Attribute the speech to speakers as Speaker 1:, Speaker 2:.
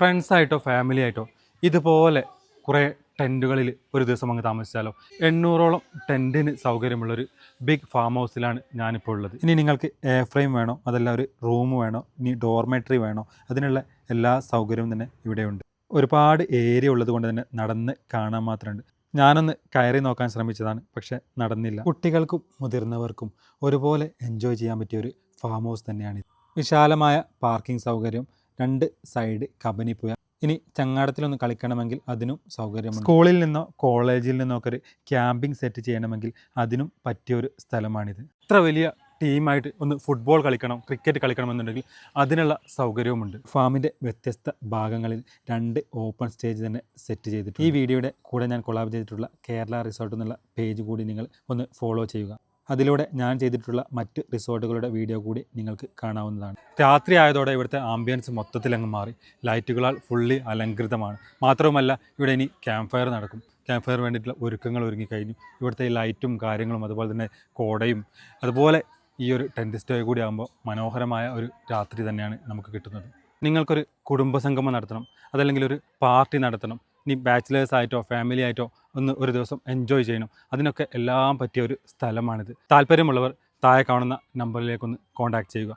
Speaker 1: ഫ്രണ്ട്സായിട്ടോ family ആയിട്ടോ ഇതുപോലെ കുറേ ടെൻറ്റുകളിൽ ഒരു ദിവസം അങ്ങ് താമസിച്ചാലോ. 800ഓളം ടെൻറ്റിന് സൗകര്യമുള്ളൊരു ബിഗ് ഫാം ഹൗസിലാണ് ഞാനിപ്പോൾ ഉള്ളത്. ഇനി നിങ്ങൾക്ക് എയർ ഫ്രെയിം വേണോ, അതല്ല ഒരു റൂം വേണോ, ഇനി ഡോർമെട്രി വേണോ, അതിനുള്ള എല്ലാ സൗകര്യവും തന്നെ ഇവിടെയുണ്ട്. ഒരുപാട് ഏരിയ ഉള്ളത് കൊണ്ട് തന്നെ നടന്ന് കാണാൻ മാത്രമുണ്ട്. ഞാനൊന്ന് കയറി നോക്കാൻ ശ്രമിച്ചതാണ്, പക്ഷെ നടന്നില്ല. കുട്ടികൾക്കും മുതിർന്നവർക്കും ഒരുപോലെ എൻജോയ് ചെയ്യാൻ പറ്റിയ ഒരു ഫാം ഹൗസ് തന്നെയാണ്. വിശാലമായ പാർക്കിംഗ് സൗകര്യം, 2 സൈഡ് കബനിപ്പുയ. ഇനി ചങ്ങാടത്തിലൊന്ന് കളിക്കണമെങ്കിൽ അതിനും സൗകര്യമുണ്ട്. സ്കൂളിൽ നിന്നോ കോളേജിൽ നിന്നോ ഒക്കെ ഒരു ക്യാമ്പിംഗ് സെറ്റ് ചെയ്യണമെങ്കിൽ അതിനും പറ്റിയൊരു സ്ഥലമാണിത്. ഇത്ര വലിയ ടീമായിട്ട് ഒന്ന് ഫുട്ബോൾ കളിക്കണം, ക്രിക്കറ്റ് കളിക്കണമെന്നുണ്ടെങ്കിൽ അതിനുള്ള സൗകര്യവുമുണ്ട്. ഫാമിൻ്റെ വ്യത്യസ്ത ഭാഗങ്ങളിൽ 2 ഓപ്പൺ സ്റ്റേജ് തന്നെ സെറ്റ് ചെയ്തിട്ടുണ്ട്. ഈ വീഡിയോയുടെ കൂടെ ഞാൻ കൊളാബ് ചെയ്തിട്ടുള്ള കേരള റിസോർട്ട് എന്നുള്ള പേജ് കൂടി നിങ്ങൾ ഒന്ന് ഫോളോ ചെയ്യുക. അതിലൂടെ ഞാൻ ചെയ്തിട്ടുള്ള മറ്റ് റിസോർട്ടുകളുടെ വീഡിയോ കൂടി നിങ്ങൾക്ക് കാണാവുന്നതാണ്. രാത്രി ആയതോടെ ഇവിടുത്തെ ആംബിയൻസ് മൊത്തത്തിലങ്ങ് മാറി. ലൈറ്റുകളാൽ ഫുള്ളി അലങ്കൃതമാണ്. മാത്രവുമല്ല, ഇവിടെ ഇനി ക്യാമ്പ് ഫയർ നടക്കും. ക്യാമ്പ് ഫയർ വേണ്ടിയിട്ടുള്ള ഒരുക്കങ്ങൾ ഒരുങ്ങിക്കഴിഞ്ഞു. ഇവിടുത്തെ ഈ ലൈറ്റും കാര്യങ്ങളും അതുപോലെ തന്നെ കോടയും അതുപോലെ ഈ ഒരു ടെൻറ്റ് സ്റ്റേ കൂടി ആകുമ്പോൾ മനോഹരമായ ഒരു രാത്രി തന്നെയാണ് നമുക്ക് കിട്ടുന്നത്. നിങ്ങൾക്കൊരു കുടുംബസംഗമം നടത്തണം, അതല്ലെങ്കിൽ ഒരു പാർട്ടി നടത്തണം, ഇനി ബാച്ചിലേഴ്സ് ആയിട്ടോ ഫാമിലി ആയിട്ടോ ഒരു ദിവസം എൻജോയ് ചെയ്യണം, അതിനൊക്കെ എല്ലാം പറ്റിയ ഒരു സ്ഥലമാണിത്. താല്പര്യമുള്ളവർ താഴെ കാണുന്ന നമ്പറിലേക്കൊന്ന് കോൺടാക്റ്റ് ചെയ്യുക.